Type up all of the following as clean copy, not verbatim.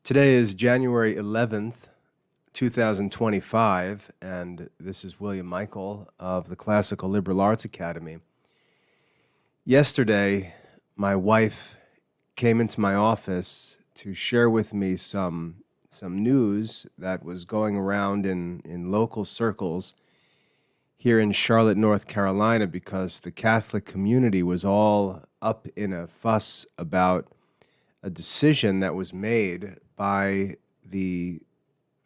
Today is January 11th, 2025, and this is William Michael of the Classical Liberal Arts Academy. Yesterday, my wife came into my office to share with me some news that was going around in local circles here in Charlotte, North Carolina, because the Catholic community was all up in a fuss about a decision that was made by the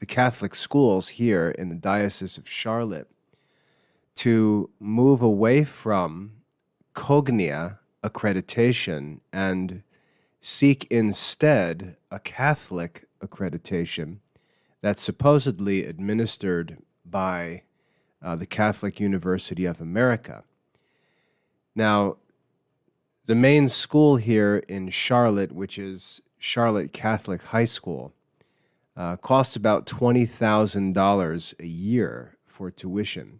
Catholic schools here in the Diocese of Charlotte to move away from Cognia accreditation and seek instead a Catholic accreditation that's supposedly administered by the Catholic University of America. Now, the main school here in Charlotte, which is Charlotte Catholic High School, costs about $20,000 a year for tuition.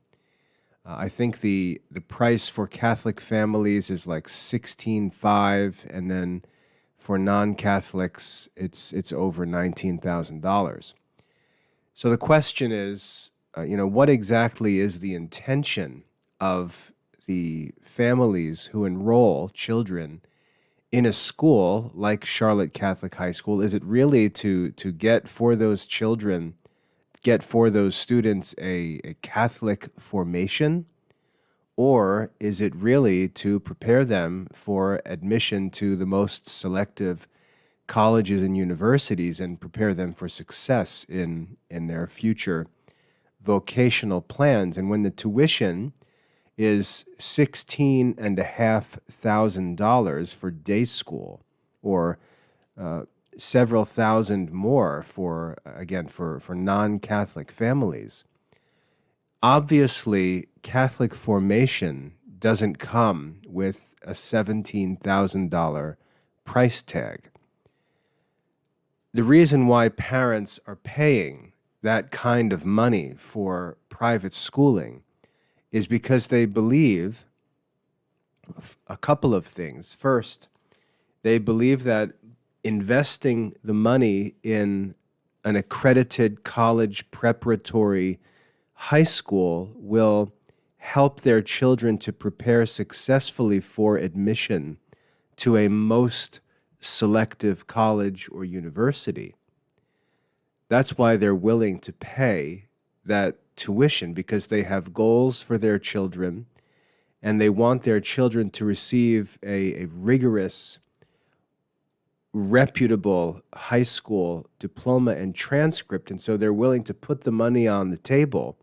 I think the price for Catholic families is like $16,500, and then for non-Catholics, it's over $19,000. So the question is, what exactly is the intention of the families who enroll children in a school like Charlotte Catholic High School? Is it really to get for those children, get for those students a Catholic formation? Or is it really to prepare them for admission to the most selective colleges and universities and prepare them for success in their future vocational plans? And when the tuition is $16,500 for day school, or several thousand more for non-Catholic families. Obviously, Catholic formation doesn't come with a $17,000 price tag. The reason why parents are paying that kind of money for private schooling is because they believe a couple of things. First, they believe that investing the money in an accredited college preparatory high school will help their children to prepare successfully for admission to a most selective college or university. That's why they're willing to pay that tuition, because they have goals for their children and they want their children to receive a rigorous, reputable high school diploma and transcript. And so they're willing to put the money on the table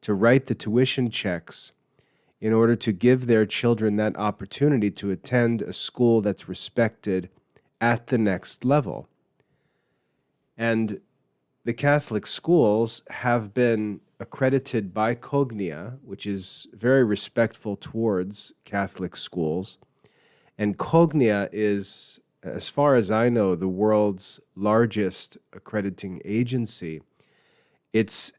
to write the tuition checks in order to give their children that opportunity to attend a school that's respected at the next level. And the Catholic schools have been accredited by Cognia, which is very respectful towards Catholic schools. And Cognia is, as far as I know, the world's largest accrediting agency. It's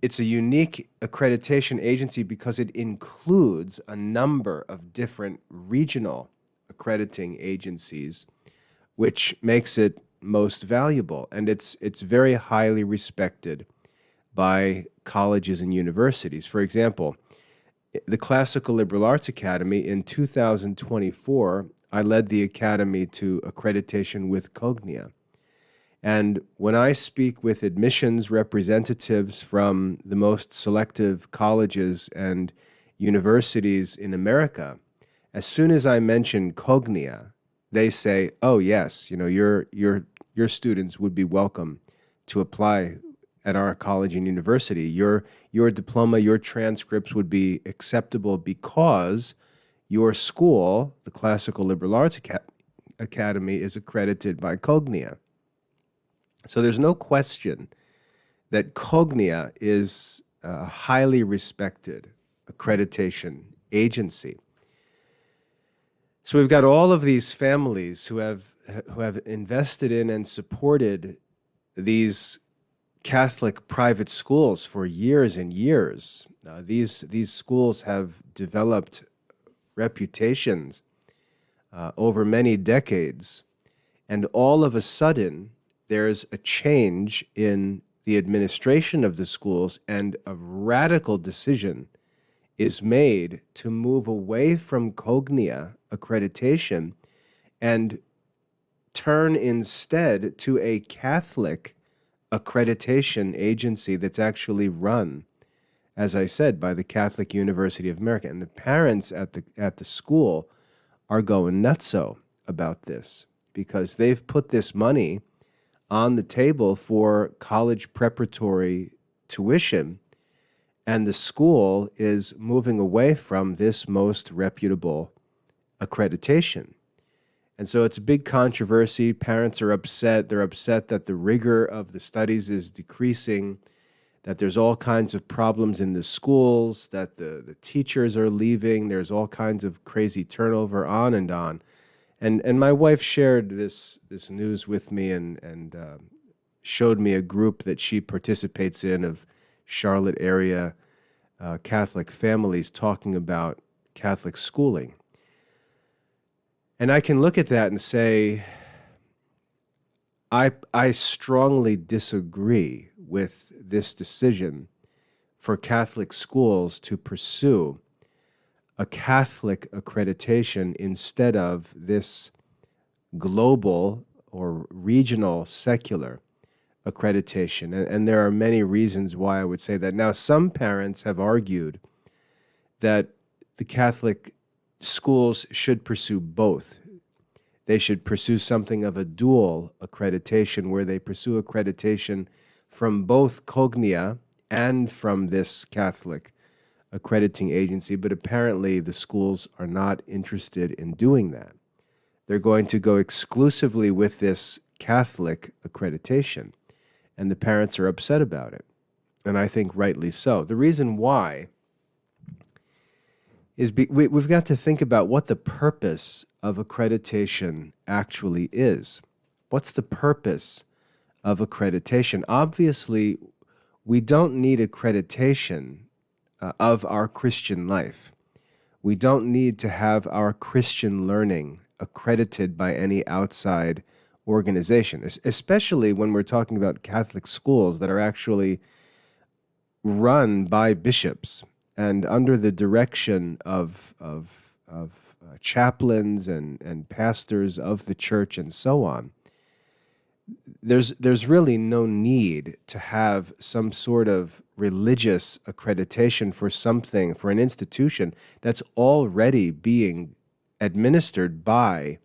a unique accreditation agency because it includes a number of different regional accrediting agencies, which makes it most valuable, and it's very highly respected by colleges and universities. For example, the Classical Liberal Arts Academy in 2024, I led the academy to accreditation with Cognia. And when I speak with admissions representatives from the most selective colleges and universities in America, as soon as I mention Cognia, they say, "Oh yes, your students would be welcome to apply at our college and university. Your diploma, your transcripts would be acceptable because your school, the Classical Liberal Arts Academy, is accredited by Cognia." So there's no question that Cognia is a highly respected accreditation agency. So we've got all of these families who have invested in and supported these Catholic private schools for years and years. These schools have developed reputations over many decades, and all of a sudden there's a change in the administration of the schools, and a radical decision is made to move away from Cognia accreditation and turn instead to a Catholic accreditation agency that's actually run, as I said, by the Catholic University of America. And the parents at the school are going nutso about this because they've put this money on the table for college preparatory tuition, and the school is moving away from this most reputable accreditation. And so it's a big controversy. Parents are upset. They're upset that the rigor of the studies is decreasing, that there's all kinds of problems in the schools, that the teachers are leaving, there's all kinds of crazy turnover, on and on. And my wife shared this news with me and showed me a group that she participates in of Charlotte area Catholic families talking about Catholic schooling. And I can look at that and say, I strongly disagree with this decision for Catholic schools to pursue a Catholic accreditation instead of this global or regional secular accreditation. And there are many reasons why I would say that. Now, some parents have argued that the Catholic schools should pursue both. They should pursue something of a dual accreditation where they pursue accreditation from both Cognia and from this Catholic accrediting agency, but apparently the schools are not interested in doing that. They're going to go exclusively with this Catholic accreditation, and the parents are upset about it, and I think rightly so. The reason why is we've got to think about what the purpose of accreditation actually is. What's the purpose of accreditation? Obviously, we don't need accreditation of our Christian life. We don't need to have our Christian learning accredited by any outside organization, especially when we're talking about Catholic schools that are actually run by bishops and under the direction of chaplains and pastors of the church and so on. There's really no need to have some sort of religious accreditation for something, for an institution that's already being administered by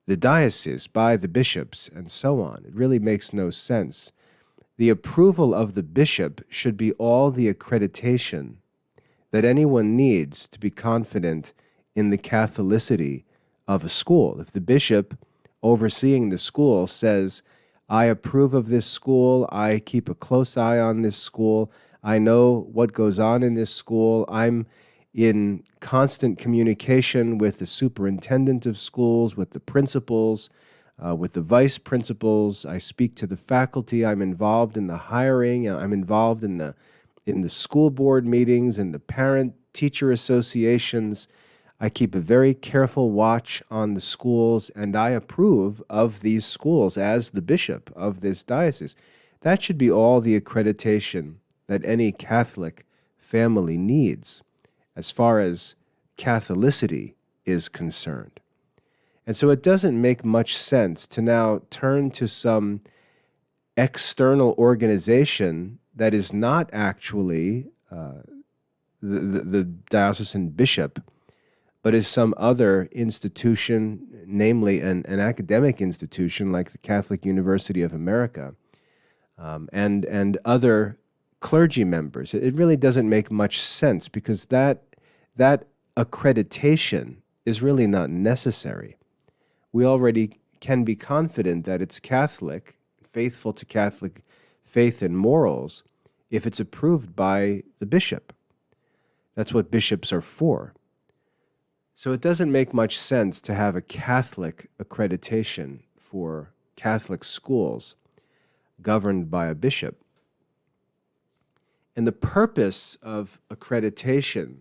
the diocese, by the bishops, and so on. It really makes no sense. The approval of the bishop should be all the accreditation that anyone needs to be confident in the Catholicity of a school. If the bishop overseeing the school says, I approve of this school, I keep a close eye on this school, I know what goes on in this school, I'm in constant communication with the superintendent of schools, with the principals, with the vice principals, I speak to the faculty, I'm involved in the hiring, I'm involved in the school board meetings, in the parent-teacher associations, I keep a very careful watch on the schools, and I approve of these schools as the bishop of this diocese. That should be all the accreditation that any Catholic family needs as far as Catholicity is concerned. And so it doesn't make much sense to now turn to some external organization that is not actually the diocesan bishop, but is some other institution, namely an academic institution like the Catholic University of America, and other clergy members. It really doesn't make much sense because that accreditation is really not necessary. We already can be confident that it's Catholic, faithful to Catholic faith and morals, if it's approved by the bishop. That's what bishops are for. So it doesn't make much sense to have a Catholic accreditation for Catholic schools governed by a bishop. And the purpose of accreditation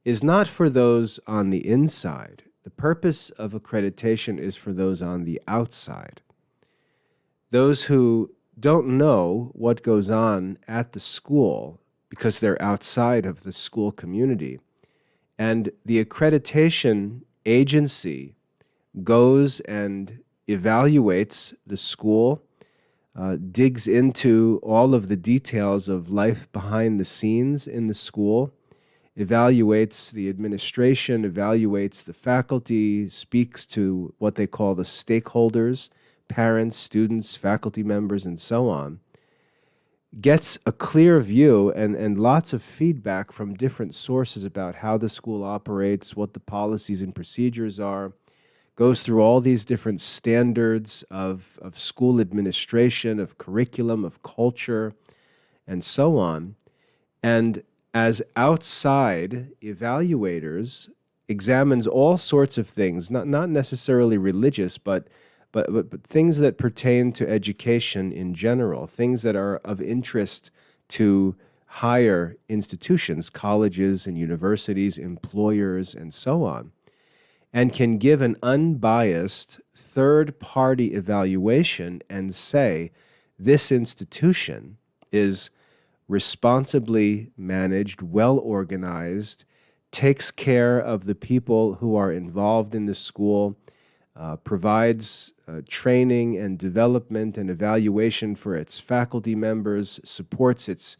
is not for those on the inside. The purpose of accreditation is for those on the outside. Those who don't know what goes on at the school because they're outside of the school community. And the accreditation agency goes and evaluates the school, digs into all of the details of life behind the scenes in the school, evaluates the administration, evaluates the faculty, speaks to what they call the stakeholders, parents, students, faculty members, and so on, gets a clear view and lots of feedback from different sources about how the school operates, what the policies and procedures are, goes through all these different standards of school administration, of curriculum, of culture, and so on. And as outside evaluators, examines all sorts of things, not necessarily religious, but things that pertain to education in general, things that are of interest to higher institutions, colleges and universities, employers, and so on, and can give an unbiased third-party evaluation and say, this institution is responsibly managed, well organized, takes care of the people who are involved in the school, provides training and development and evaluation for its faculty members, supports its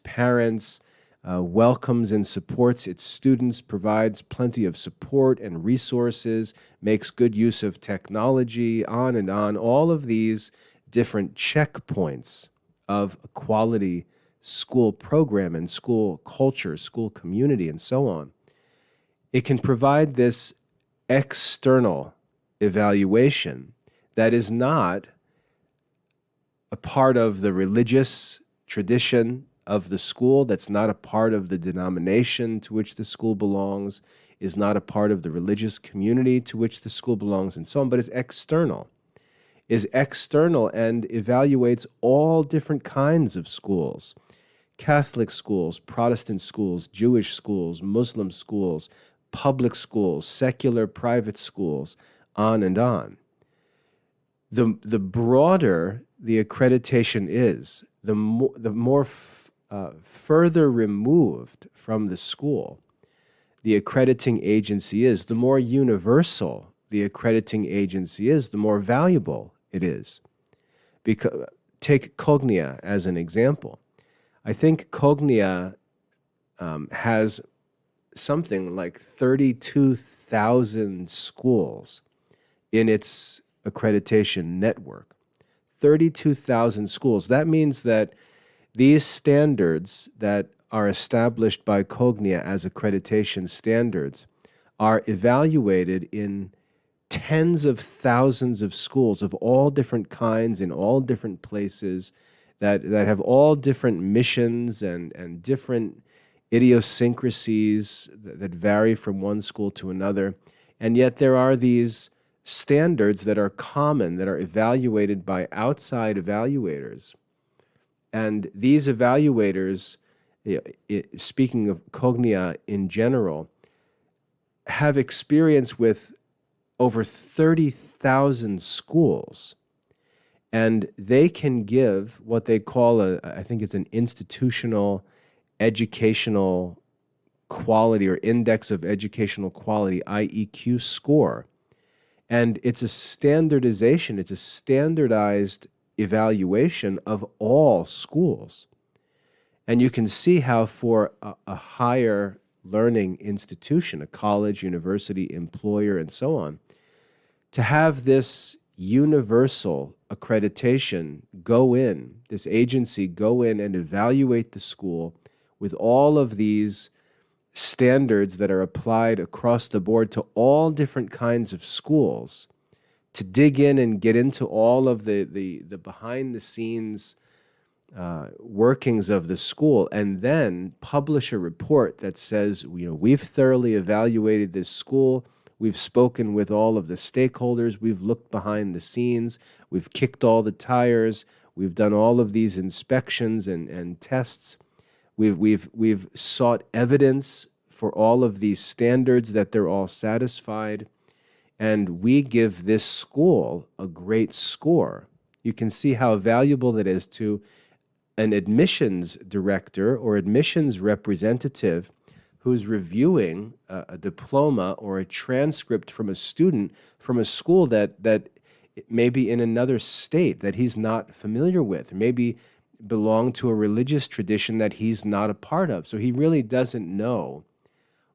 parents, welcomes and supports its students, provides plenty of support and resources, makes good use of technology, on and on, all of these different checkpoints of a quality school program and school culture, school community, and so on. It can provide this external evaluation that is not a part of the religious tradition of the school, that's not a part of the denomination to which the school belongs, is not a part of the religious community to which the school belongs, and so on, but is external and evaluates all different kinds of schools: Catholic schools, Protestant schools, Jewish schools, Muslim schools, public schools, secular private schools, on and on. The broader the accreditation is, the more further removed from the school the accrediting agency is, the more universal the accrediting agency is, the more valuable it is. Because, take Cognia as an example. I think Cognia has something like 32,000 schools in its accreditation network. 32,000 schools. That means that these standards that are established by Cognia as accreditation standards are evaluated in tens of thousands of schools of all different kinds in all different places that have all different missions and different idiosyncrasies that vary from one school to another. And yet there are these standards that are common, that are evaluated by outside evaluators. And these evaluators, speaking of Cognia in general, have experience with over 30,000 schools. And they can give what they call I think it's an institutional educational quality or index of educational quality, IEQ score. And it's a standardization, it's a standardized evaluation of all schools. And you can see how for a higher learning institution, a college, university, employer, and so on, to have this universal accreditation go in, this agency go in and evaluate the school with all of these standards that are applied across the board to all different kinds of schools, to dig in and get into all of the behind-the-scenes workings of the school, and then publish a report that says, we've thoroughly evaluated this school, we've spoken with all of the stakeholders, we've looked behind the scenes, we've kicked all the tires, we've done all of these inspections and tests, we've sought evidence for all of these standards that they're all satisfied, and we give this school a great score You can see how valuable that is to an admissions director or admissions representative who's reviewing a diploma or a transcript from a student from a school that may be in another state that he's not familiar with, maybe belong to a religious tradition that he's not a part of. So he really doesn't know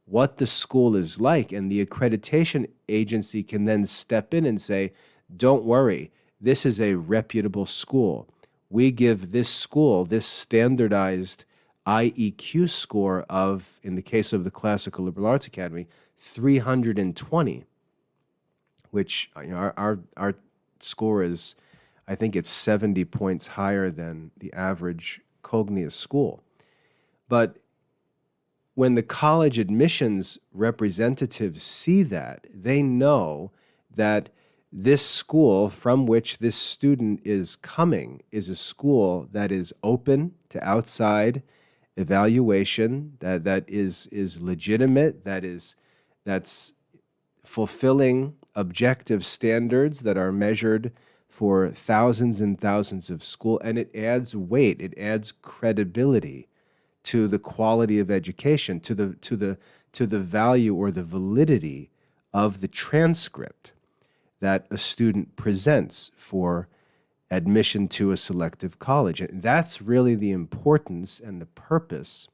what the school is like, and the accreditation agency can then step in and say, don't worry, this is a reputable school. We give this school this standardized IEQ score of, in the case of the Classical Liberal Arts Academy, 320, which our score is, I think it's 70 points higher than the average Cognia school. But when the college admissions representatives see that, they know that this school from which this student is coming is a school that is open to outside evaluation, that is legitimate, that's fulfilling objective standards that are measured for thousands and thousands of schools, and it adds weight, it adds credibility to the quality of education, to the value or the validity of the transcript that a student presents for admission to a selective college. And that's really the importance and the purpose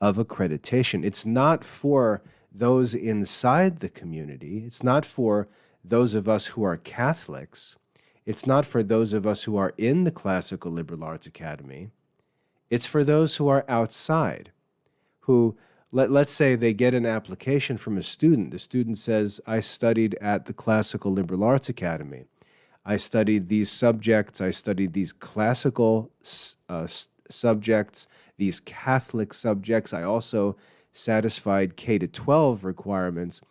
of accreditation. It's not for those inside the community. It's not for those of us who are Catholics. It's not for those of us who are in the Classical Liberal Arts Academy. It's for those who are outside, who, let's say they get an application from a student. The student says, I studied at the Classical Liberal Arts Academy. I studied these subjects. I studied these classical subjects, these Catholic subjects. I also satisfied K-12 requirements.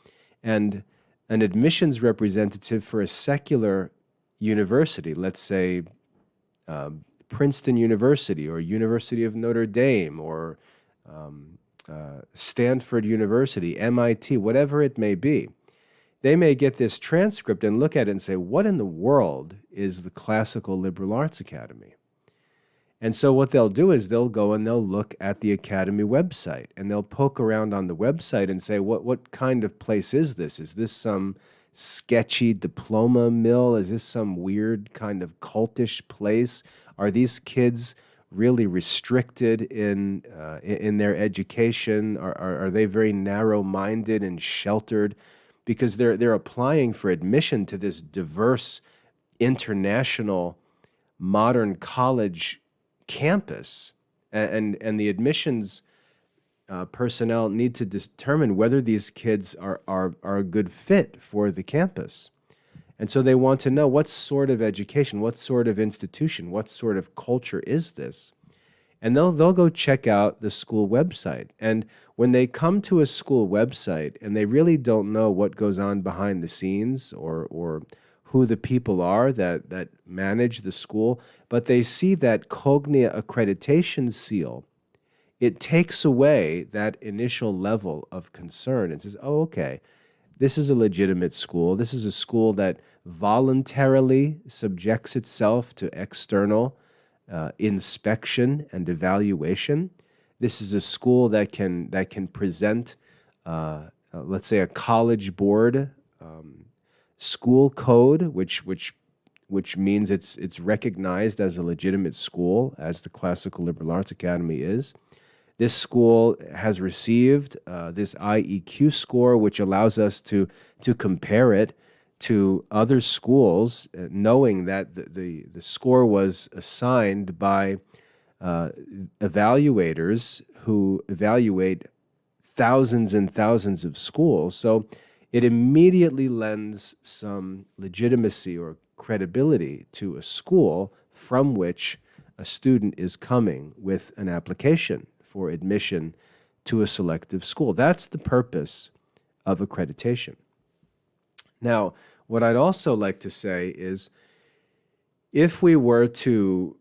And an admissions representative for a secular university, let's say Princeton University or University of Notre Dame or Stanford University, MIT, whatever it may be, they may get this transcript and look at it and say, what in the world is the Classical Liberal Arts Academy? And so what they'll do is they'll go and they'll look at the Academy website and they'll poke around on the website and say, what kind of place is this? Is this some sketchy diploma mill? Is this some weird kind of cultish place? Are these kids really restricted in their education? Are they very narrow-minded and sheltered? Because they're applying for admission to this diverse, international, modern college campus, and the admissions personnel need to determine whether these kids are a good fit for the campus. And so they want to know what sort of education, what sort of institution, what sort of culture is this? And they'll go check out the school website. And when they come to a school website and they really don't know what goes on behind the scenes or who the people are that manage the school, but they see that Cognia accreditation seal, it takes away that initial level of concern and says, oh, okay, this is a legitimate school. This is a school that voluntarily subjects itself to external inspection and evaluation. This is a school that can present, let's say, a college board school code, which means it's recognized as a legitimate school, as the Classical Liberal Arts Academy is. This school has received this IEQ score, which allows us to compare it to other schools, knowing that the score was assigned by evaluators who evaluate thousands and thousands of schools. So it immediately lends some legitimacy or credibility to a school from which a student is coming with an application for admission to a selective school. That's the purpose of accreditation. Now, what I'd also like to say is, if we were to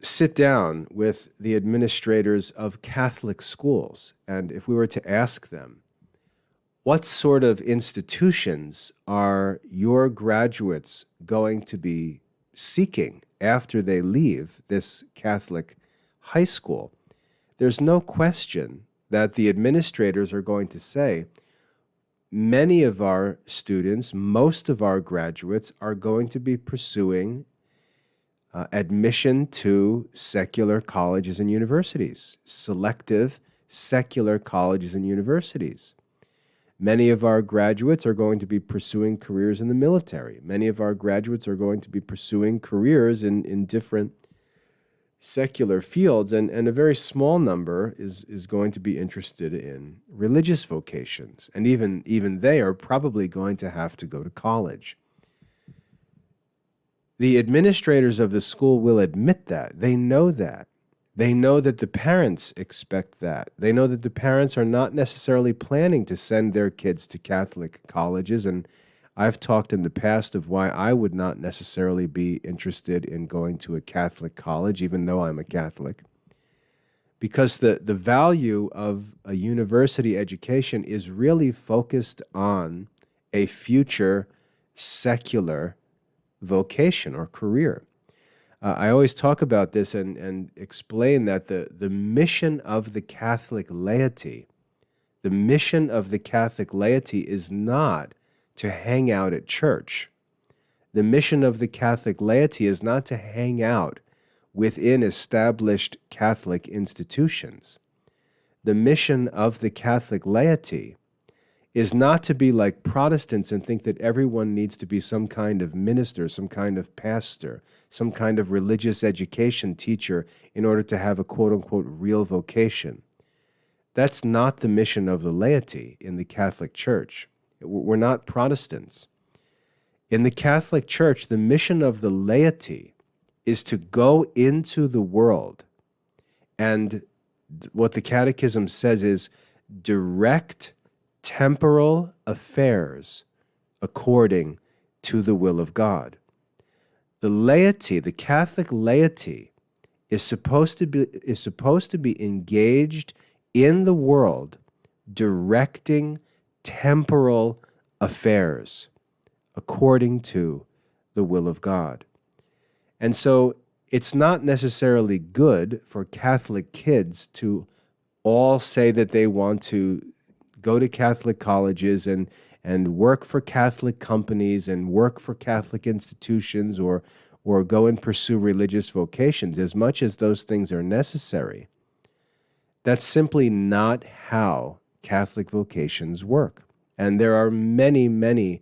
sit down with the administrators of Catholic schools, and if we were to ask them, what sort of institutions are your graduates going to be seeking after they leave this Catholic high school, there's no question that the administrators are going to say, many of our students, most of our graduates are going to be pursuing admission to secular colleges and universities, selective secular colleges and universities. Many of our graduates are going to be pursuing careers in the military. Many of our graduates are going to be pursuing careers in different secular fields, and a very small number is going to be interested in religious vocations. And even they are probably going to have to go to college. The administrators of the school will admit that. They know that. They know that the parents expect that. They know that the parents are not necessarily planning to send their kids to Catholic colleges. And I've talked in the past of why I would not necessarily be interested in going to a Catholic college, even though I'm a Catholic. Because the value of a university education is really focused on a future secular vocation or career. I always talk about this and explain that the mission of the Catholic laity, is not to hang out at church. The mission of the Catholic laity is not to hang out within established Catholic institutions. The mission of the Catholic laity is not to be like Protestants and think that everyone needs to be some kind of minister, some kind of pastor, some kind of religious education teacher in order to have a quote-unquote real vocation. That's not the mission of the laity in the Catholic Church. We're not Protestants. In the Catholic Church, the mission of the laity is to go into the world, and what the Catechism says is direct temporal affairs according to the will of God. The laity, the Catholic laity, is supposed to be engaged in the world, directing temporal affairs according to the will of God. And so it's not necessarily good for Catholic kids to all say that they want to go to Catholic colleges and work for Catholic companies and work for Catholic institutions or go and pursue religious vocations. As much as those things are necessary, that's simply not how Catholic vocations work. And there are many, many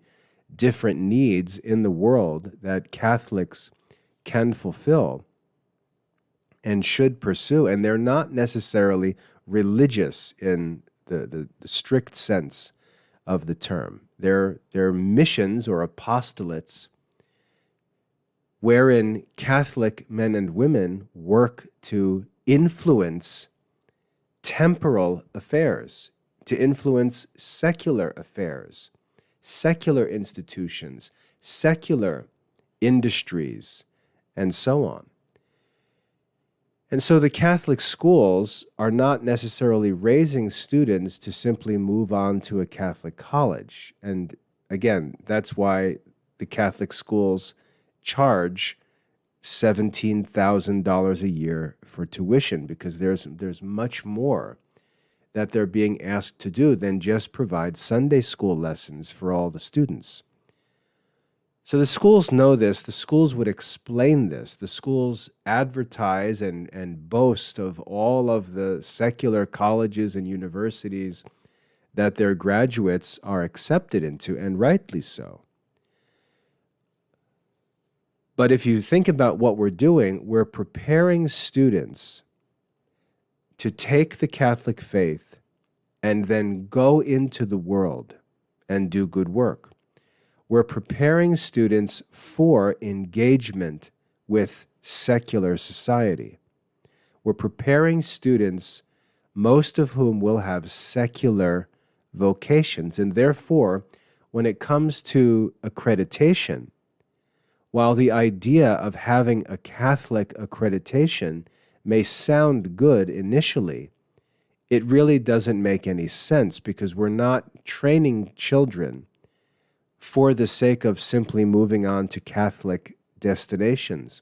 different needs in the world that Catholics can fulfill and should pursue, and they're not necessarily religious in the strict sense of the term. They're missions or apostolates wherein Catholic men and women work to influence temporal affairs, to influence secular affairs, secular institutions, secular industries, and so on. And so the Catholic schools are not necessarily raising students to simply move on to a Catholic college. And again, that's why the Catholic schools charge $17,000 a year for tuition, because there's much more that they're being asked to do than just provide Sunday school lessons for all the students. So the schools know this, the schools would explain this, the schools advertise and boast of all of the secular colleges and universities that their graduates are accepted into, and rightly so. But if you think about what we're doing, we're preparing students to take the Catholic faith and then go into the world and do good work. We're preparing students for engagement with secular society. We're preparing students, most of whom will have secular vocations, and therefore, when it comes to accreditation, while the idea of having a Catholic accreditation may sound good initially, it really doesn't make any sense, because we're not training children for the sake of simply moving on to Catholic destinations.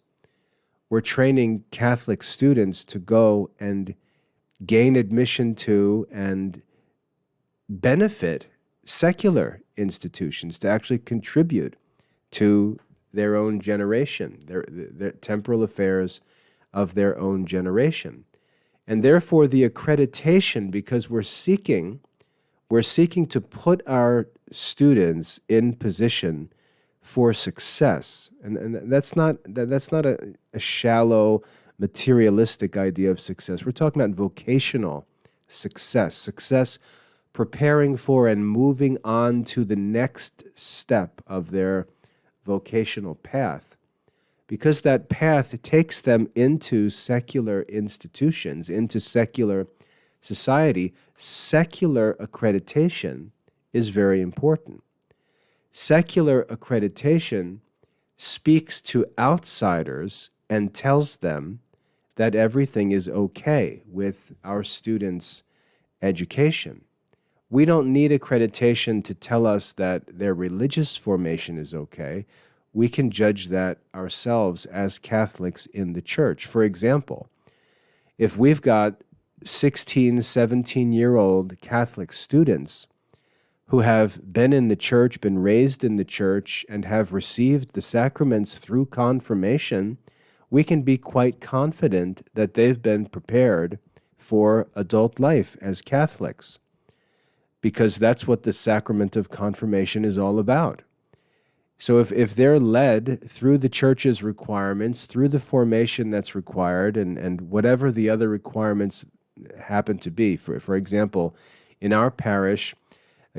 We're training Catholic students to go and gain admission to and benefit secular institutions, to actually contribute to their own generation, their temporal affairs of their own generation. And therefore the accreditation, because we're seeking to put our students in position for success. And that's not a shallow, materialistic idea of success. We're talking about vocational success preparing for and moving on to the next step of their vocational path. Because that path takes them into secular institutions, into secular society, secular accreditation is very important. Secular accreditation speaks to outsiders and tells them that everything is okay with our students' education. We don't need accreditation to tell us that their religious formation is okay. We can judge that ourselves as Catholics in the church. For example, if we've got 16, 17-year-old Catholic students who have been in the church, been raised in the church, and have received the sacraments through confirmation, we can be quite confident that they've been prepared for adult life as Catholics, because that's what the sacrament of confirmation is all about. So if they're led through the church's requirements, through the formation that's required, and whatever the other requirements happen to be, for example, in our parish,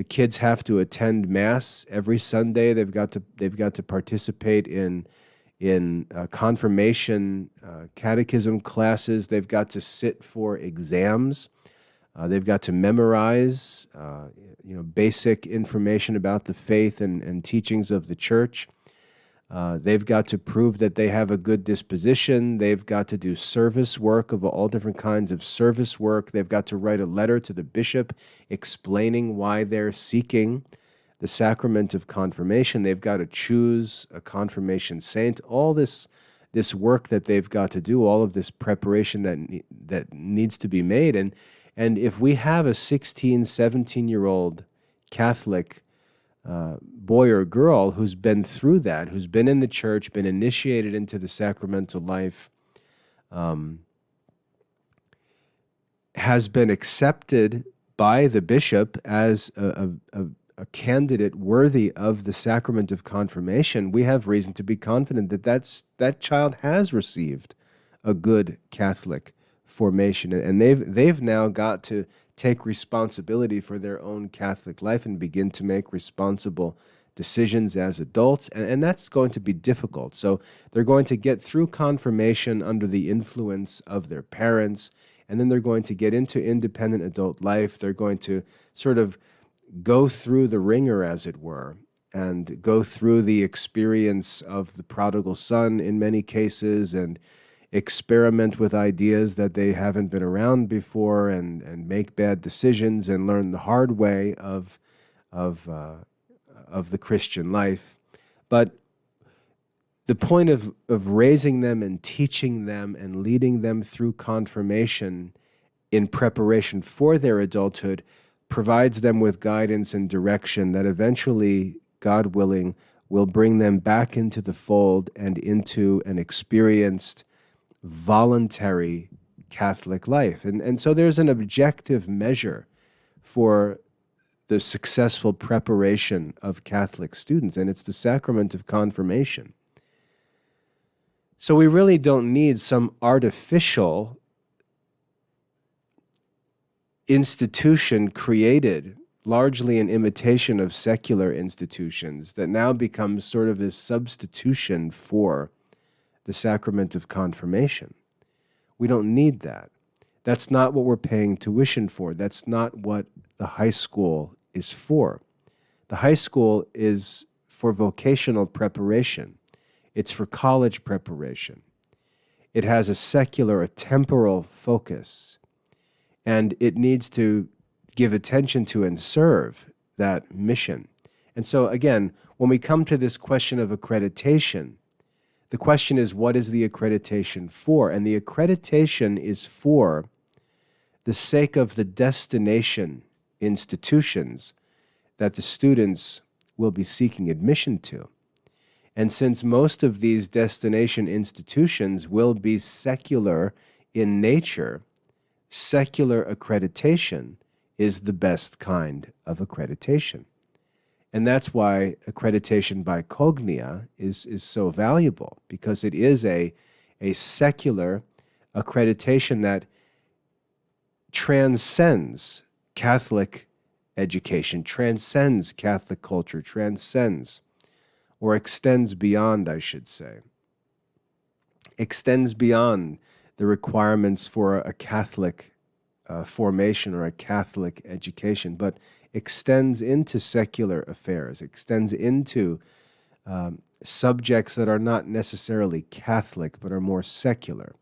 kids have to attend Mass every Sunday. They've got to participate in confirmation catechism classes. They've got to sit for exams. They've got to memorize, basic information about the faith and teachings of the church. They've got to prove that they have a good disposition. They've got to do service work of all different kinds of service work. They've got to write a letter to the bishop explaining why they're seeking the sacrament of confirmation. They've got to choose a confirmation saint. All this work that they've got to do, all of this preparation that needs to be made. And if we have a 16, 17-year-old Catholic boy or girl who's been through that, who's been in the church, been initiated into the sacramental life, has been accepted by the bishop as a candidate worthy of the sacrament of confirmation, we have reason to be confident that that child has received a good Catholic formation, and they've now got to take responsibility for their own Catholic life and begin to make responsible decisions as adults, and that's going to be difficult. So they're going to get through confirmation under the influence of their parents, and then they're going to get into independent adult life. They're going to sort of go through the ringer, as it were, and go through the experience of the prodigal son in many cases, and experiment with ideas that they haven't been around before, and make bad decisions and learn the hard way of the Christian life. But the point of raising them and teaching them and leading them through confirmation in preparation for their adulthood provides them with guidance and direction that eventually, God willing, will bring them back into the fold and into an experienced, voluntary Catholic life. And so there's an objective measure for the successful preparation of Catholic students, and it's the sacrament of confirmation. So we really don't need some artificial institution created largely in imitation of secular institutions that now becomes sort of this substitution for the sacrament of confirmation. We don't need that. That's not what we're paying tuition for. That's not what the high school is for. The high school is for vocational preparation. It's for college preparation. It has a secular, a temporal focus, and it needs to give attention to and serve that mission. And so again, when we come to this question of accreditation, The question is, what is the accreditation for? And the accreditation is for the sake of the destination institutions that the students will be seeking admission to. And since most of these destination institutions will be secular in nature, secular accreditation is the best kind of accreditation. And that's why accreditation by cognia is so valuable, because it is a secular accreditation that transcends Catholic education, transcends Catholic culture, transcends, or extends beyond, I should say, extends beyond the requirements for a Catholic formation or a Catholic education, but extends into secular affairs, extends into subjects that are not necessarily Catholic, but are more secular,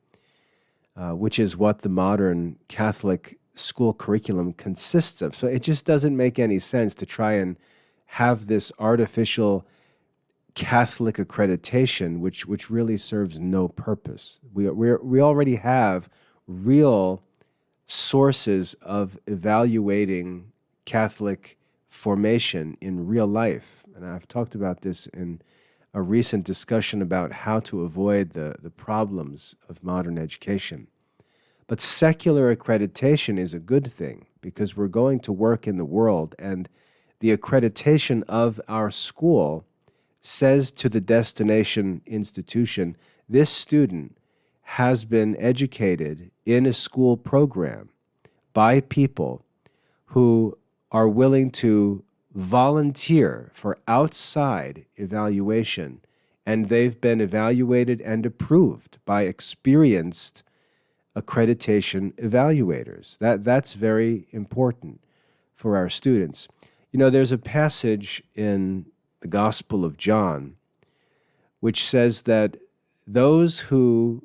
which is what the modern Catholic school curriculum consists of. So it just doesn't make any sense to try and have this artificial Catholic accreditation, which really serves no purpose. We already have real sources of evaluating Catholic formation in real life. And I've talked about this in a recent discussion about how to avoid the problems of modern education. But secular accreditation is a good thing, because we're going to work in the world, and the accreditation of our school says to the destination institution, this student has been educated in a school program by people who are willing to volunteer for outside evaluation, and they've been evaluated and approved by experienced accreditation evaluators. That's very important for our students. You know, there's a passage in the Gospel of John which says that those who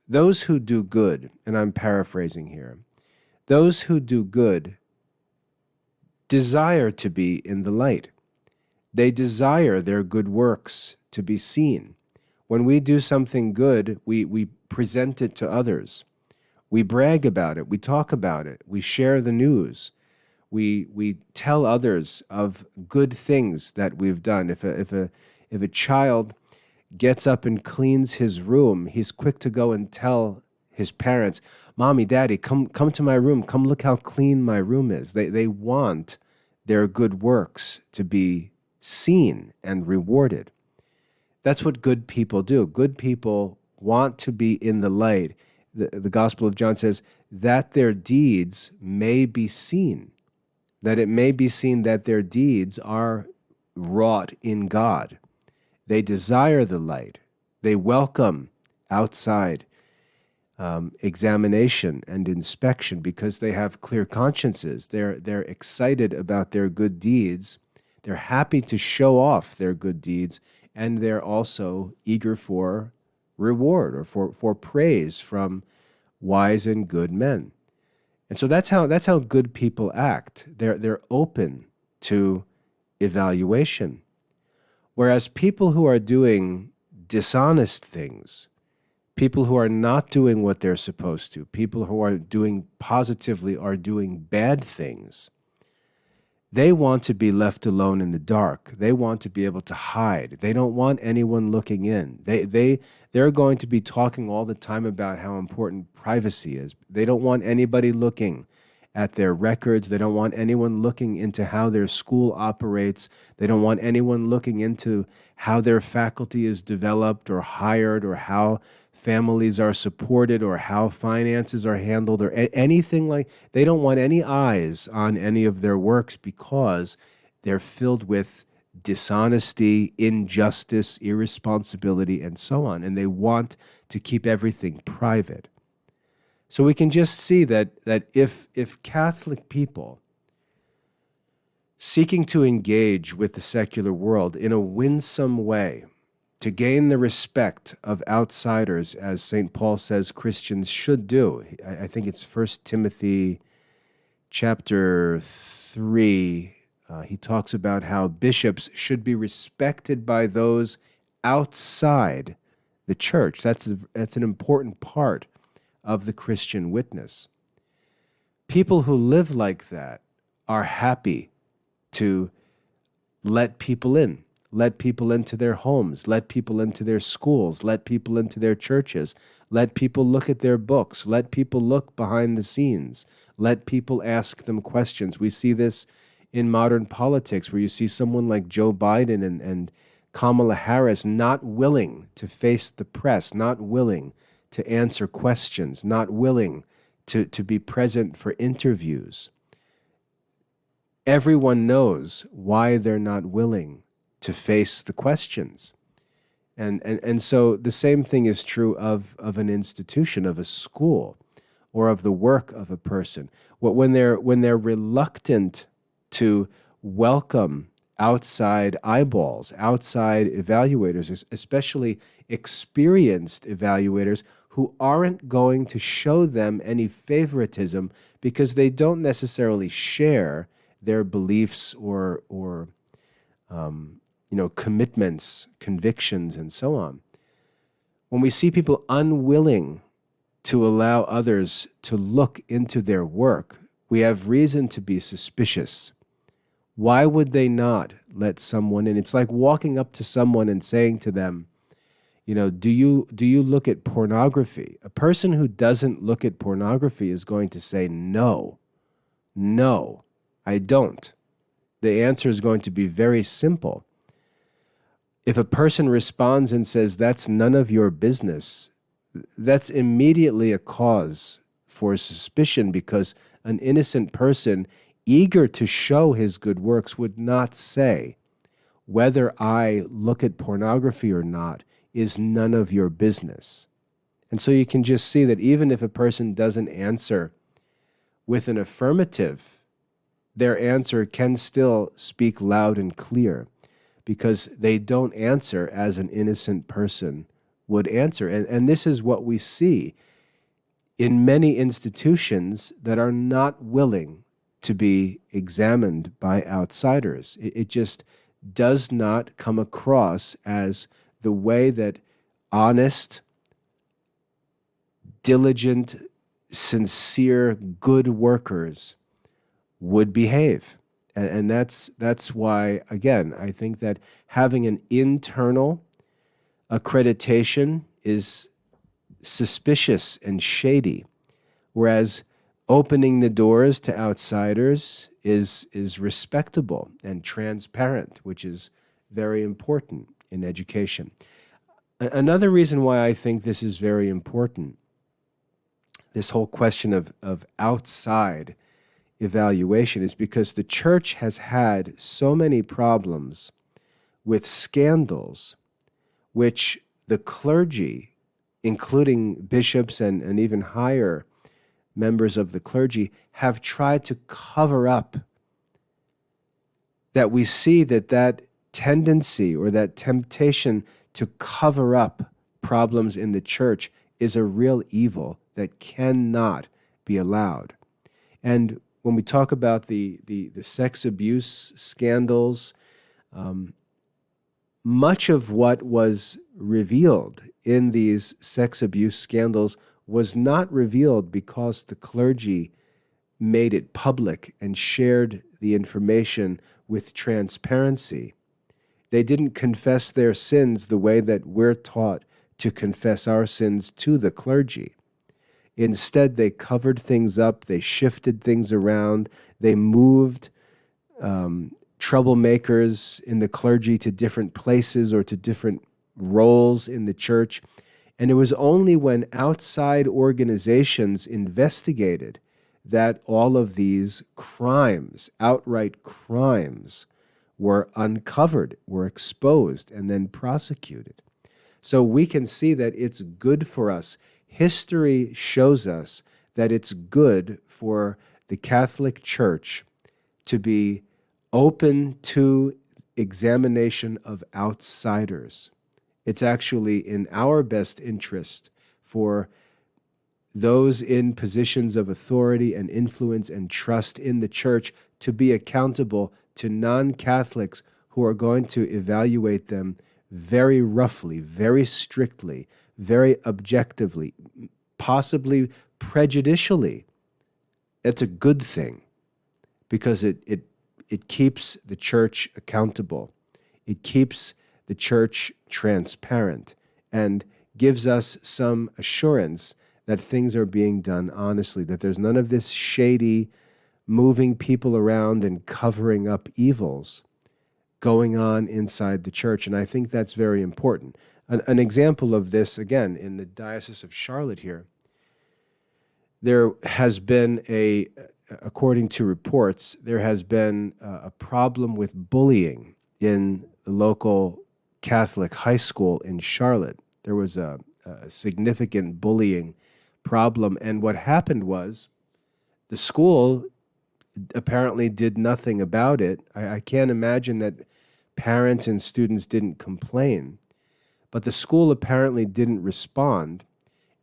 do good, and I'm paraphrasing here, those who do good desire to be in the light. They desire their good works to be seen. When we do something good, we present it to others. We brag about it. We talk about it. We share the news. We tell others of good things that we've done. If a child gets up and cleans his room, he's quick to go and tell his parents, "Mommy, Daddy, come to my room. Come look how clean my room is." They want their good works to be seen and rewarded. That's what good people do. Good people want to be in the light. The Gospel of John says that their deeds may be seen, that it may be seen that their deeds are wrought in God. They desire the light. They welcome outside examination and inspection because they have clear consciences. They're excited about their good deeds. They're happy to show off their good deeds, and they're also eager for reward or for praise from wise and good men. And so that's how good people act. They're open to evaluation. Whereas people who are doing dishonest things, people who are not doing what they're supposed to, people who are doing positively are doing bad things, they want to be left alone in the dark. They want to be able to hide. They don't want anyone looking in. They're going to be talking all the time about how important privacy is. They don't want anybody looking at their records. They don't want anyone looking into how their school operates. They don't want anyone looking into how their faculty is developed or hired, or how families are supported, or how finances are handled, or anything like. They don't want any eyes on any of their works because they're filled with dishonesty, injustice, irresponsibility, and so on. And they want to keep everything private. So we can just see that if Catholic people seeking to engage with the secular world in a winsome way, to gain the respect of outsiders, as St. Paul says Christians should do. I think it's 1 Timothy chapter 3. He talks about how bishops should be respected by those outside the church. That's an important part of the Christian witness. People who live like that are happy to let people in, let people into their homes, let people into their schools, let people into their churches, let people look at their books, let people look behind the scenes, let people ask them questions. We see this in modern politics where you see someone like Joe Biden and Kamala Harris not willing to face the press, not willing to answer questions, not willing to be present for interviews. Everyone knows why they're not willing to face the questions. And so the same thing is true of an institution, of a school, or of the work of a person. When they're reluctant to welcome outside eyeballs, outside evaluators, especially experienced evaluators who aren't going to show them any favoritism because they don't necessarily share their beliefs or commitments, convictions, and so on. When we see people unwilling to allow others to look into their work, we have reason to be suspicious. Why would they not let someone in? It's like walking up to someone and saying to them, do you look at pornography? A person who doesn't look at pornography is going to say, no, I don't. The answer is going to be very simple. If a person responds and says, that's none of your business, that's immediately a cause for suspicion, because an innocent person eager to show his good works would not say, whether I look at pornography or not is none of your business. And so you can just see that even if a person doesn't answer with an affirmative, their answer can still speak loud and clear, because they don't answer as an innocent person would answer. And this is what we see in many institutions that are not willing to be examined by outsiders. It just does not come across as the way that honest, diligent, sincere, good workers would behave. And that's why, again, I think that having an internal accreditation is suspicious and shady, whereas opening the doors to outsiders is respectable and transparent, which is very important in education. Another reason why I think this is very important, this whole question of outside evaluation, is because the church has had so many problems with scandals, which the clergy, including bishops and even higher members of the clergy, have tried to cover up. That we see that tendency or that temptation to cover up problems in the church is a real evil that cannot be allowed. And when we talk about the sex abuse scandals, much of what was revealed in these sex abuse scandals was not revealed because the clergy made it public and shared the information with transparency. They didn't confess their sins the way that we're taught to confess our sins to the clergy. Instead, they covered things up, they shifted things around, they moved troublemakers in the clergy to different places or to different roles in the church. And it was only when outside organizations investigated that all of these crimes, outright crimes, were uncovered, were exposed, and then prosecuted. So we can see that it's good for us. History shows us that it's good for the Catholic Church to be open to examination of outsiders. It's actually in our best interest for those in positions of authority and influence and trust in the church to be accountable to non-Catholics who are going to evaluate them very roughly, very strictly, very objectively, possibly prejudicially, that's a good thing because it keeps the church accountable. It keeps the church transparent and gives us some assurance that things are being done honestly, that there's none of this shady moving people around and covering up evils going on inside the church. And I think that's very important. An example of this, again, in the Diocese of Charlotte here, there has been according to reports, there has been a problem with bullying in the local Catholic high school in Charlotte. There was a significant bullying problem. And what happened was the school apparently did nothing about it. I can't imagine that parents and students didn't complain, but the school apparently didn't respond.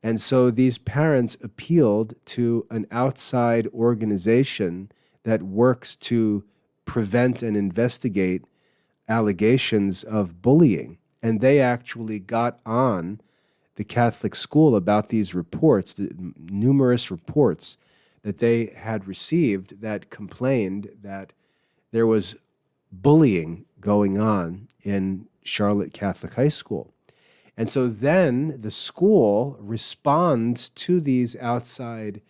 And so these parents appealed to an outside organization that works to prevent and investigate allegations of bullying. And they actually got on the Catholic school about these reports, the numerous reports that they had received that complained that there was bullying going on in Charlotte Catholic High School. And so then the school responds to these outside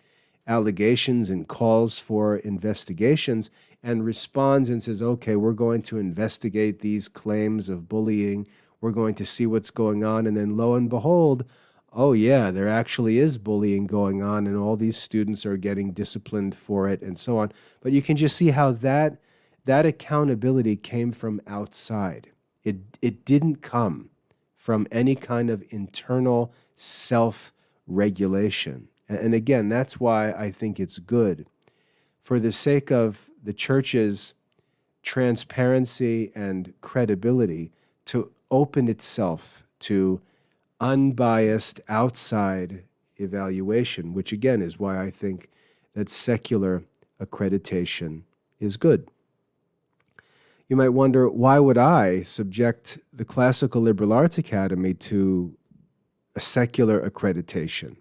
allegations and calls for investigations and responds and says, okay, we're going to investigate these claims of bullying. We're going to see what's going on. And then lo and behold, oh yeah, there actually is bullying going on and all these students are getting disciplined for it and so on. But you can just see how that accountability came from outside. It didn't come from any kind of internal self-regulation. And again, that's why I think it's good, for the sake of the church's transparency and credibility, to open itself to unbiased outside evaluation, which again is why I think that secular accreditation is good. You might wonder, why would I subject the Classical Liberal Arts Academy to a secular accreditation?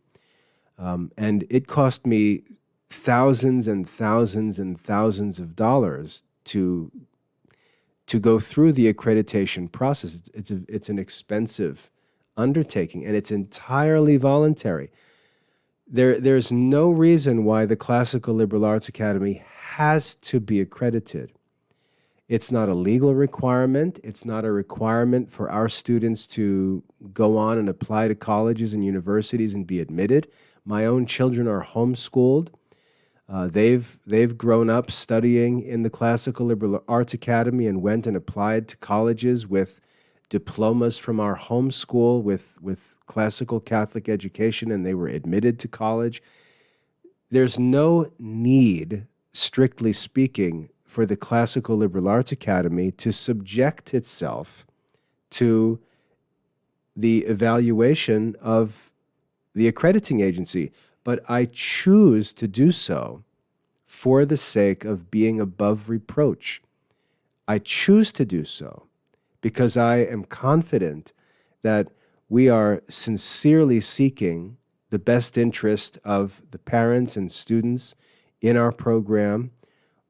And it cost me thousands and thousands and thousands of dollars to go through the accreditation process. It's an expensive undertaking, and it's entirely voluntary. There's no reason why the Classical Liberal Arts Academy has to be accredited. It's not a legal requirement. It's not a requirement for our students to go on and apply to colleges and universities and be admitted. My own children are homeschooled. They've grown up studying in the Classical Liberal Arts Academy and went and applied to colleges with diplomas from our home school with classical Catholic education, and they were admitted to college. There's no need, strictly speaking, for the Classical Liberal Arts Academy to subject itself to the evaluation of the accrediting agency. But I choose to do so for the sake of being above reproach. I choose to do so because I am confident that we are sincerely seeking the best interest of the parents and students in our program.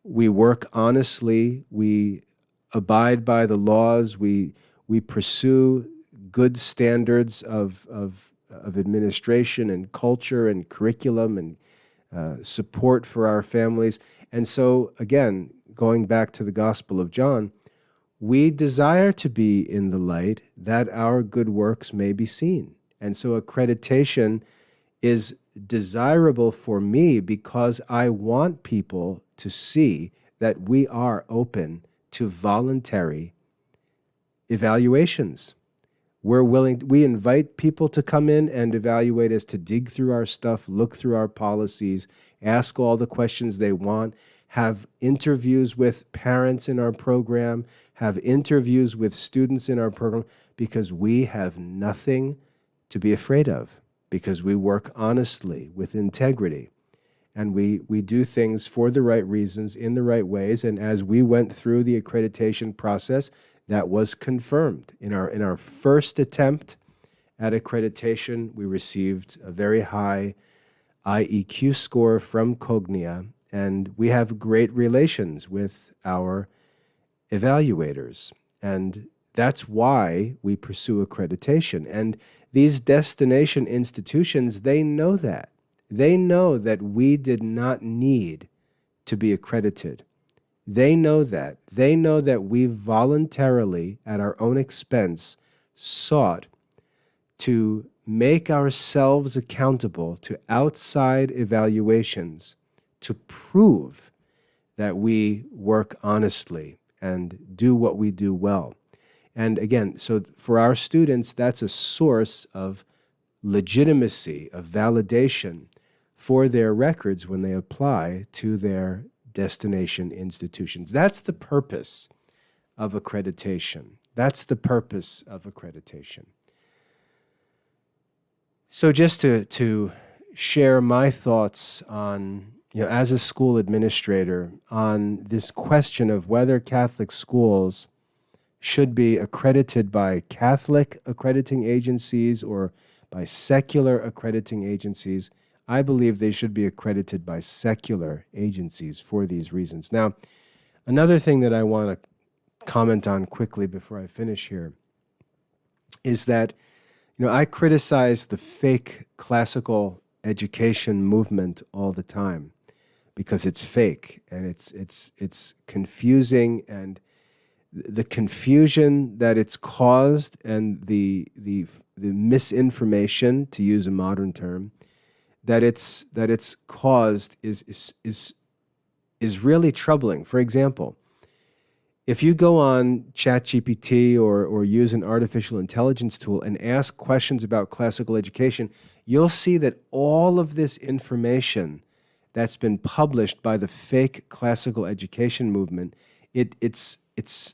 We work honestly, we abide by the laws, we pursue good standards of administration and culture and curriculum and support for our families. And so, again, going back to the Gospel of John, we desire to be in the light that our good works may be seen. And so accreditation is desirable for me because I want people to see that we are open to voluntary evaluations. We invite people to come in and evaluate us, to dig through our stuff, look through our policies, ask all the questions they want, have interviews with parents in our program, have interviews with students in our program, because we have nothing to be afraid of, because we work honestly with integrity. And we do things for the right reasons, in the right ways. And as we went through the accreditation process, that was confirmed. In our first attempt at accreditation, we received a very high IEQ score from Cognia, and we have great relations with our evaluators. And that's why we pursue accreditation. And these destination institutions, they know that. They know that we did not need to be accredited. They know that. They know that we voluntarily, at our own expense, sought to make ourselves accountable to outside evaluations to prove that we work honestly and do what we do well. And again, so for our students, that's a source of legitimacy, of validation for their records when they apply to their destination institutions. That's the purpose of accreditation. That's the purpose of accreditation. So just to share my thoughts on, as a school administrator, on this question of whether Catholic schools should be accredited by Catholic accrediting agencies or by secular accrediting agencies, I believe they should be accredited by secular agencies for these reasons. Now, another thing that I want to comment on quickly before I finish here is that I criticize the fake classical education movement all the time because it's fake and it's confusing, and the confusion that it's caused and the misinformation, to use a modern term, that it's caused is really troubling. For example, if you go on ChatGPT or use an artificial intelligence tool and ask questions about classical education, you'll see that all of this information that's been published by the fake classical education movement, it's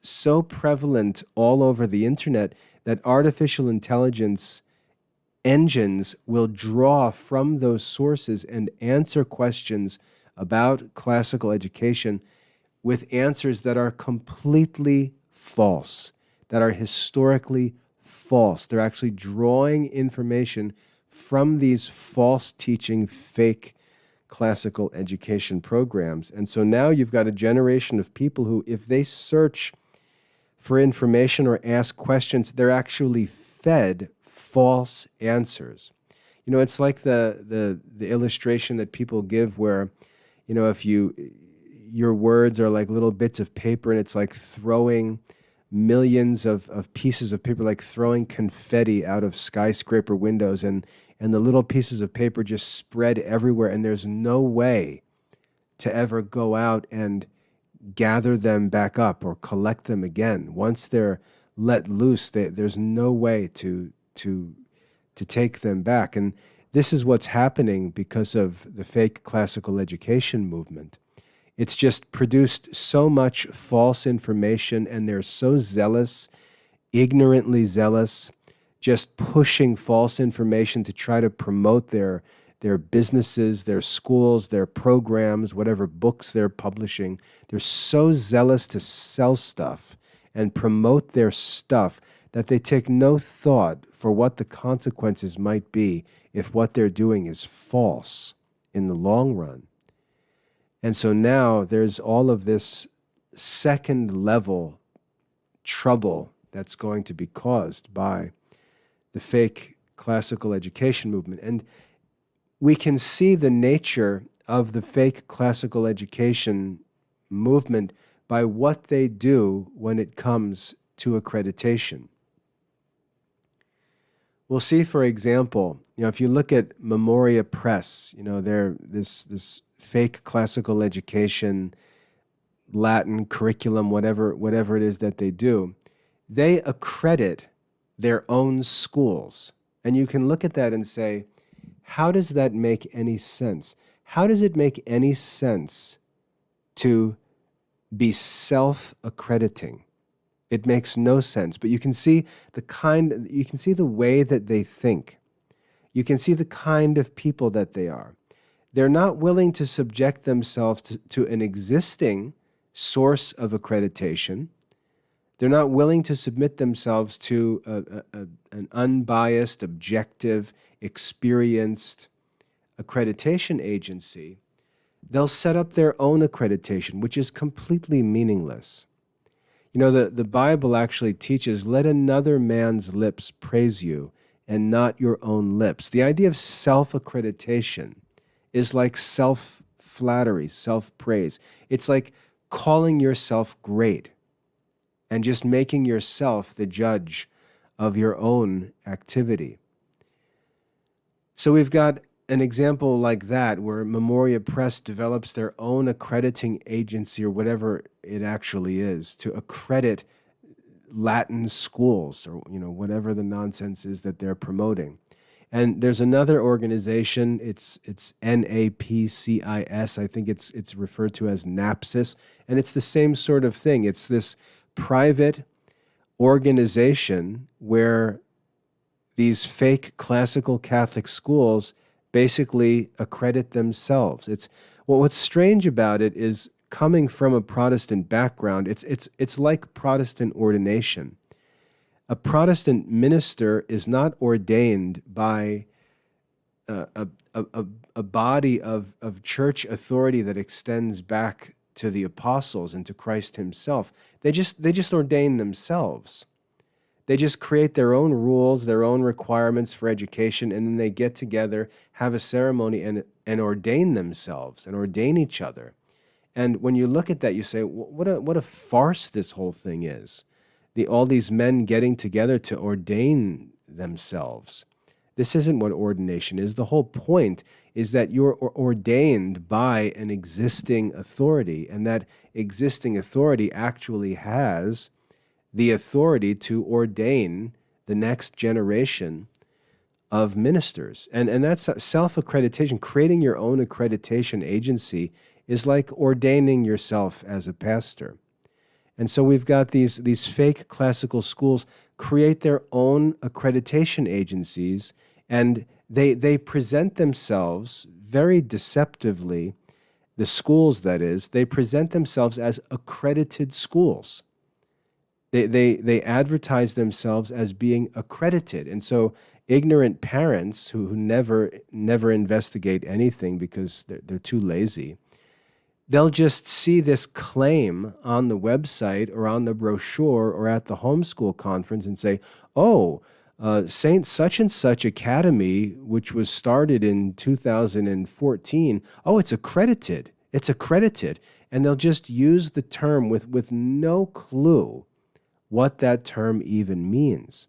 so prevalent all over the internet that artificial intelligence engines will draw from those sources and answer questions about classical education with answers that are completely false, that are historically false. They're actually drawing information from these false teaching, fake classical education programs. And so now you've got a generation of people who, if they search for information or ask questions, they're actually fed false answers. It's like the illustration that people give where, if your words are like little bits of paper, and it's like throwing millions of pieces of paper, like throwing confetti out of skyscraper windows, and the little pieces of paper just spread everywhere, and there's no way to ever go out and gather them back up or collect them again. Once they're let loose, there's no way to take them back. And this is what's happening because of the fake classical education movement. It's just produced so much false information, and they're so zealous, ignorantly zealous, just pushing false information to try to promote their businesses, their schools, their programs, whatever books they're publishing. They're so zealous to sell stuff and promote their stuff that they take no thought for what the consequences might be if what they're doing is false in the long run. And so now there's all of this second level trouble that's going to be caused by the fake classical education movement. And we can see the nature of the fake classical education movement by what they do when it comes to accreditation. We'll see, for example, if you look at Memoria Press, they're this fake classical education, Latin curriculum, whatever it is that they do, they accredit their own schools. And you can look at that and say, how does that make any sense? How does it make any sense to be self-accrediting? It makes no sense. But you can see the way that they think. You can see the kind of people that they are. They're not willing to subject themselves to an existing source of accreditation, They're not willing to submit themselves to an unbiased, objective, experienced accreditation agency. They'll set up their own accreditation, which is completely meaningless. You know, the Bible actually teaches, let another man's lips praise you and not your own lips. The idea of self-accreditation is like self-flattery, self-praise. It's like calling yourself great and just making yourself the judge of your own activity. So we've got an example like that where Memoria Press develops their own accrediting agency, or whatever it actually is, to accredit Latin schools, or whatever the nonsense is that they're promoting. And there's another organization, it's NAPCIS, I think it's referred to as NAPSIS, and it's the same sort of thing. It's this private organization where these fake classical Catholic schools basically accredit themselves. What's strange about it is, coming from a Protestant background, it's like Protestant ordination. A Protestant minister is not ordained by a body of church authority that extends back to the apostles and to Christ himself. They just ordain themselves. They just create their own rules, their own requirements for education, and then they get together, have a ceremony, and ordain themselves and ordain each other. And when you look at that, you say, what a farce this whole thing is. All these men getting together to ordain themselves. This isn't what ordination is. The whole point is that you're ordained by an existing authority, and that existing authority actually has the authority to ordain the next generation of ministers. And that's self-accreditation. Creating your own accreditation agency is like ordaining yourself as a pastor. And so we've got these fake classical schools create their own accreditation agencies, and they present themselves very deceptively, the schools that is, they present themselves as accredited schools. They advertise themselves as being accredited. And so ignorant parents who never investigate anything because they're too lazy, they'll just see this claim on the website or on the brochure or at the homeschool conference and say, oh, Saint such and such Academy, which was started in 2014, oh, it's accredited. It's accredited. And they'll just use the term with no clue what that term even means.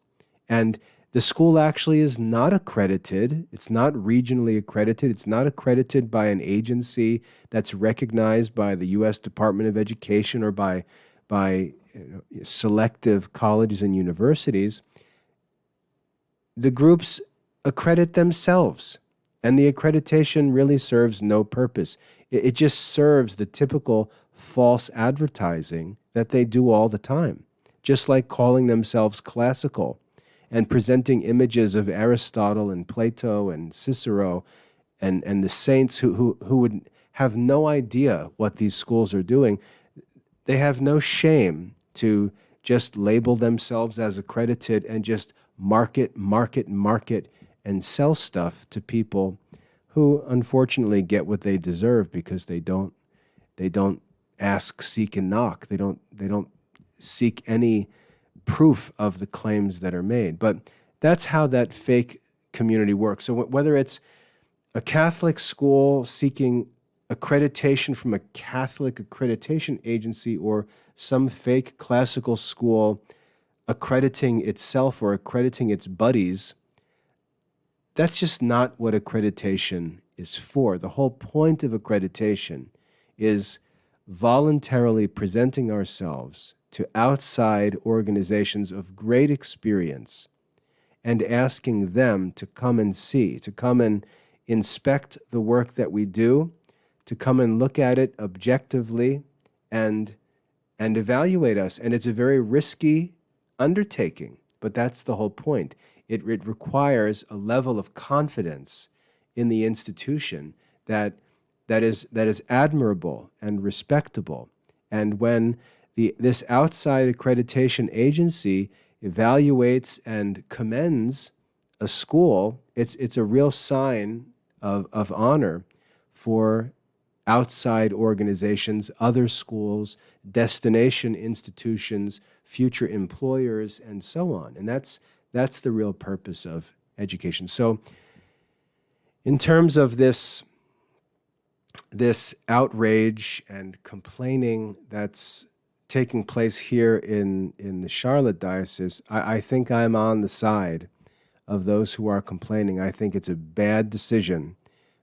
And the school actually is not accredited. It's not regionally accredited. It's not accredited by an agency that's recognized by the U.S. Department of Education or by selective colleges and universities. The groups accredit themselves, and the accreditation really serves no purpose. It just serves the typical false advertising that they do all the time, just like calling themselves classical and presenting images of Aristotle and Plato and Cicero and the saints who would have no idea what these schools are doing. They have no shame to just label themselves as accredited and just market, and sell stuff to people who unfortunately get what they deserve because they don't ask, seek, and knock. They don't seek any proof of the claims that are made. But that's how that fake community works. So whether it's a Catholic school seeking accreditation from a Catholic accreditation agency or some fake classical school accrediting itself or accrediting its buddies, that's just not what accreditation is for. The whole point of accreditation is voluntarily presenting ourselves to outside organizations of great experience and asking them to come and see, to come and inspect the work that we do, to come and look at it objectively and evaluate us. And it's a very risky undertaking, but that's the whole point. It requires a level of confidence in the institution that is admirable and respectable. And when This outside accreditation agency evaluates and commends a school. It's a real sign of honor for outside organizations, other schools, destination institutions, future employers, and so on. And that's the real purpose of education. So in terms of this outrage and complaining that's taking place here in the Charlotte Diocese, I think I'm on the side of those who are complaining. I think it's a bad decision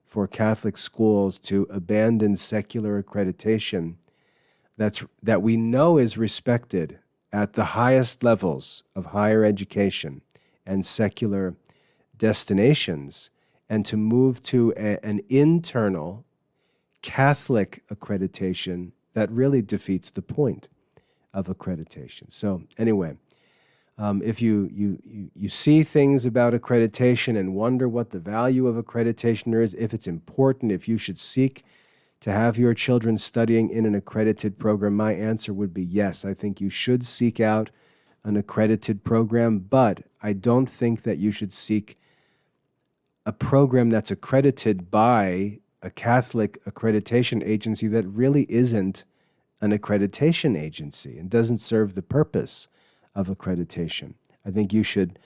for Catholic schools to abandon secular accreditation that we know is respected at the highest levels of higher education and secular destinations, and to move to an internal Catholic accreditation that really defeats the point of accreditation. So anyway, if you see things about accreditation and wonder what the value of accreditation is, if it's important, if you should seek to have your children studying in an accredited program, my answer would be yes. I think you should seek out an accredited program, but I don't think that you should seek a program that's accredited by a Catholic accreditation agency that really isn't an accreditation agency and doesn't serve the purpose of accreditation. I think you should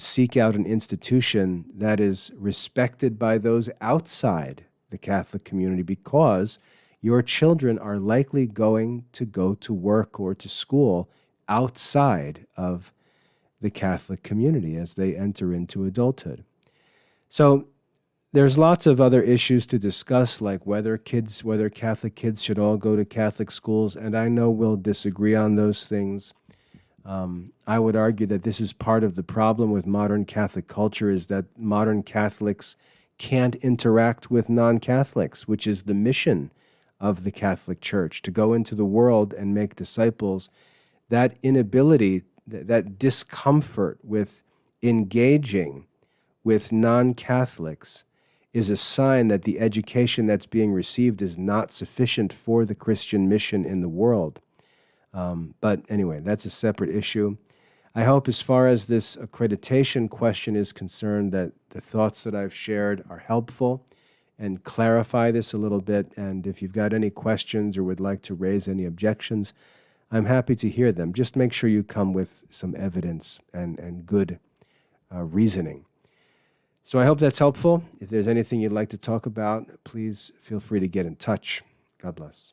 seek out an institution that is respected by those outside the Catholic community, because your children are likely going to go to work or to school outside of the Catholic community as they enter into adulthood. So there's lots of other issues to discuss, like whether Catholic kids should all go to Catholic schools, and I know we'll disagree on those things. I would argue that this is part of the problem with modern Catholic culture, is that modern Catholics can't interact with non-Catholics, which is the mission of the Catholic Church, to go into the world and make disciples. That inability, that discomfort with engaging with non-Catholics is a sign that the education that's being received is not sufficient for the Christian mission in the world. But anyway, that's a separate issue. I hope, as far as this accreditation question is concerned, that the thoughts that I've shared are helpful and clarify this a little bit. And if you've got any questions or would like to raise any objections, I'm happy to hear them. Just make sure you come with some evidence and good reasoning. So I hope that's helpful. If there's anything you'd like to talk about, please feel free to get in touch. God bless.